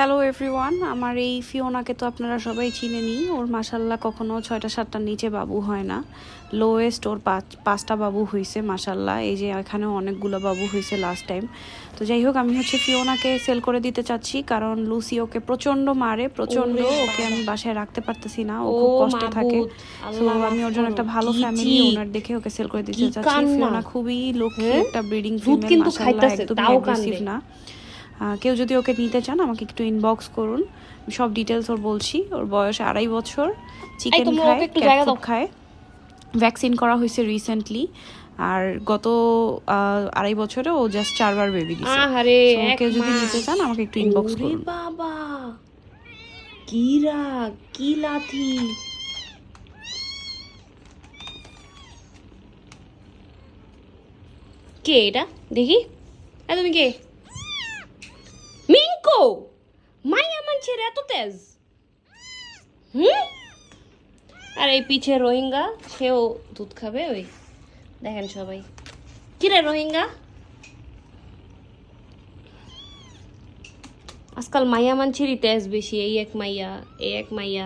Hello everyone, আমার এই ফিওনাকে তো আপনারা সবাই চিনেনি। ওর মাশাল্লাহ কখনো 6টা-7টার নিচে বাবু হয় না। লোয়েস্ট ওর 5টা বাবু হয়েছে মাশাল্লাহ। এই যে এখানে অনেকগুলো বাবু হয়েছে লাস্ট টাইম। তো যাই হোক, আমি ফিওনাকে সেল করে দিতে চাচ্ছি, কারণ লুসি ওকে প্রচণ্ড মারে, প্রচণ্ড। ওকে আমি বাসায় রাখতে পারতেছি না, ও খুব কষ্টে থাকে। তো আমি ওর জন্য একটা ভালো ফ্যামিলি ওনার দেখে ওকে সেল করে দিতে চাচ্ছি। ফিওনা খুবই লক্ষ্মী একটা ব্রিডিং ফিমেল মাশাল্লাহ, একদমই অ্যাগ্রেসিভ না। কেউ যদি ওকে নিতে চান আমাকে একটু ইনবক্স করুন, সব ডিটেলস ওর বলছি। ওর বয়স 2.5 বছর, চিকেন খায়, ক্যাট ফুড খায়, ভ্যাকসিন করা হয়েছে রিসেন্টলি। আর গত 2.5 বছরে ও জাস্ট 4বার বেবি দিছে। কেউ যদি নিতে চান আমাকে একটু ইনবক্স করুন। বাবা কি রাগ, কি লাথি! কে এটা দেখি? তুমি কে? মিঙ্কো! মাইয়া মানছের এত তেজ! আর এই পিছে রোহিঙ্গা, সেও দুধ খাবে। ওই দেখেন সবাই, কিরে রোহিঙ্গা? আজকাল মাইয়া মানছেরই তেজ বেশি। এই এক মাইয়া, এই এক মাইয়া।